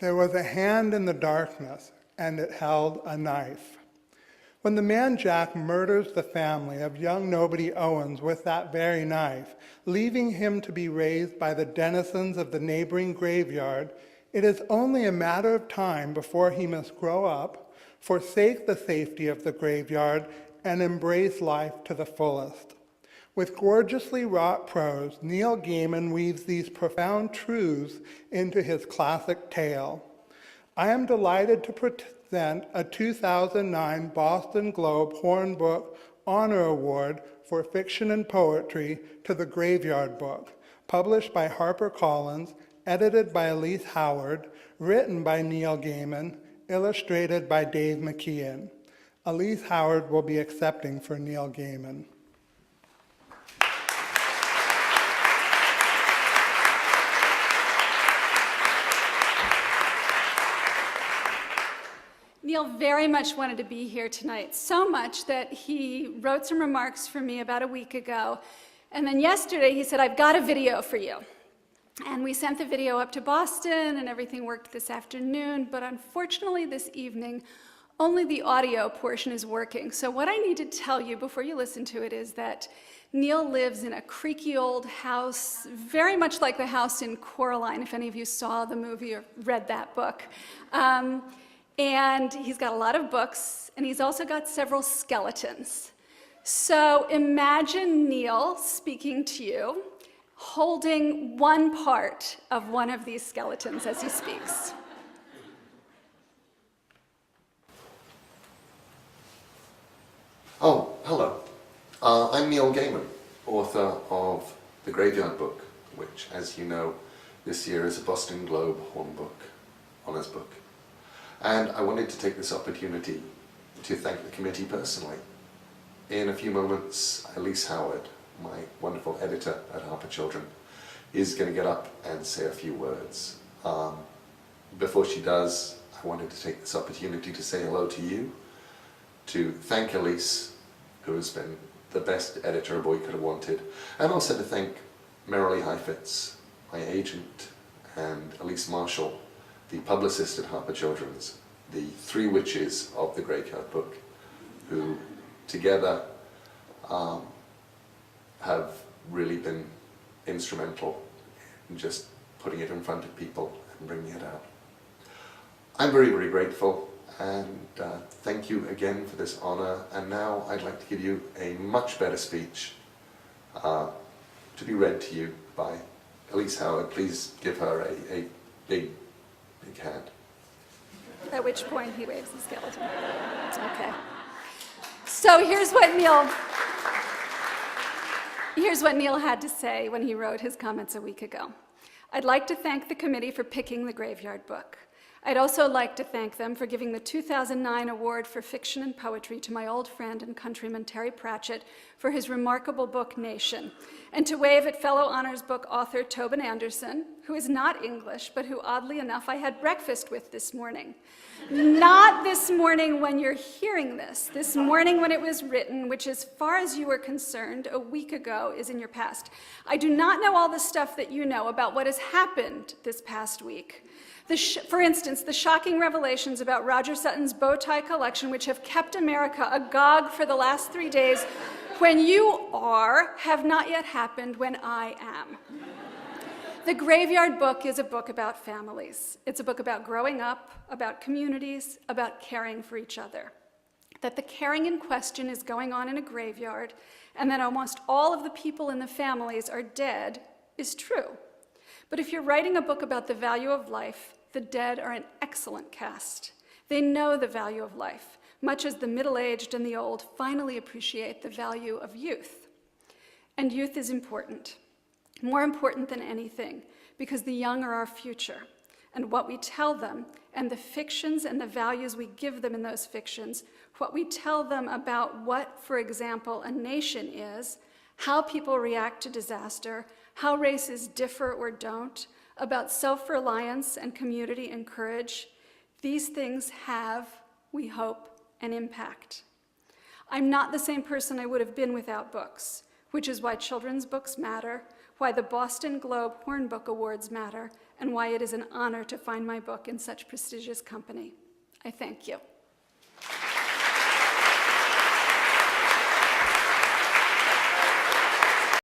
There was a hand in the darkness, and it held a knife. When the man Jack murders the family of young nobody Owens with that very knife, leaving him to be raised by the denizens of the neighboring graveyard, it is only a matter of time before he must grow up, forsake the safety of the graveyard, and embrace life to the fullest. With gorgeously wrought prose, Neil Gaiman weaves these profound truths into his classic tale. I am delighted to present a 2009 Boston Globe Horn Book Honor Award for Fiction and Poetry to The Graveyard Book, published by HarperCollins, edited by Elise Howard, written by Neil Gaiman, illustrated by Dave McKeon. Elise Howard will be accepting for Neil Gaiman. Neil very much wanted to be here tonight, so much that he wrote some remarks for me about a week ago. And then yesterday he said, I've got a video for you. And we sent the video up to Boston and everything worked this afternoon, but unfortunately this evening, only the audio portion is working. So what I need to tell you before you listen to it is that Neil lives in a creaky old house, very much like the house in Coraline, if any of you saw the movie or read that book. And he's got a lot of books, and he's also got several skeletons. So imagine Neil speaking to you, holding one part of one of these skeletons as he speaks. Oh, hello. I'm Neil Gaiman, author of The Graveyard Book, which, as you know, this year is a Boston Globe Horn Book, Honours Book. And I wanted to take this opportunity to thank the committee personally. In a few moments, Elise Howard, my wonderful editor at Harper Children, is going to get up and say a few words. Before she does, I wanted to take this opportunity to say hello to you, to thank Elise, who has been the best editor a boy could have wanted, and also to thank Merrilee Heifetz, my agent, and Elise Marshall, the publicist at Harper Children's, the three witches of the Graveyard Book, who together have really been instrumental in just putting it in front of people and bringing it out. I'm very, very grateful, and thank you again for this honor. And now I'd like to give you a much better speech to be read to you by Elise Howard. Please give her a big hand. At which point he waves the skeleton. Okay. So here's what Neil had to say when he wrote his comments a week ago. I'd like to thank the committee for picking The Graveyard Book. I'd also like to thank them for giving the 2009 Award for Fiction and Poetry to my old friend and countryman Terry Pratchett for his remarkable book, Nation, and to wave at fellow Honors Book author Tobin Anderson, who is not English, but who, oddly enough, I had breakfast with this morning. Not this morning when you're hearing this morning when it was written, which as far as you are concerned, a week ago is in your past. I do not know all the stuff that you know about what has happened this past week. For instance, the shocking revelations about Roger Sutton's bow tie collection, which have kept America agog for the last 3 days, when you have not yet happened when I am. The Graveyard Book is a book about families. It's a book about growing up, about communities, about caring for each other. That the caring in question is going on in a graveyard, and that almost all of the people in the families are dead is true. But if you're writing a book about the value of life, the dead are an excellent cast. They know the value of life, much as the middle-aged and the old finally appreciate the value of youth. And youth is important, more important than anything, because the young are our future. And what we tell them, and the fictions and the values we give them in those fictions, what we tell them about what, for example, a nation is, how people react to disaster, how races differ or don't, about self-reliance and community and courage, these things have, we hope, an impact. I'm not the same person I would have been without books, which is why children's books matter, why the Boston Globe Horn Book Awards matter, and why it is an honor to find my book in such prestigious company. I thank you.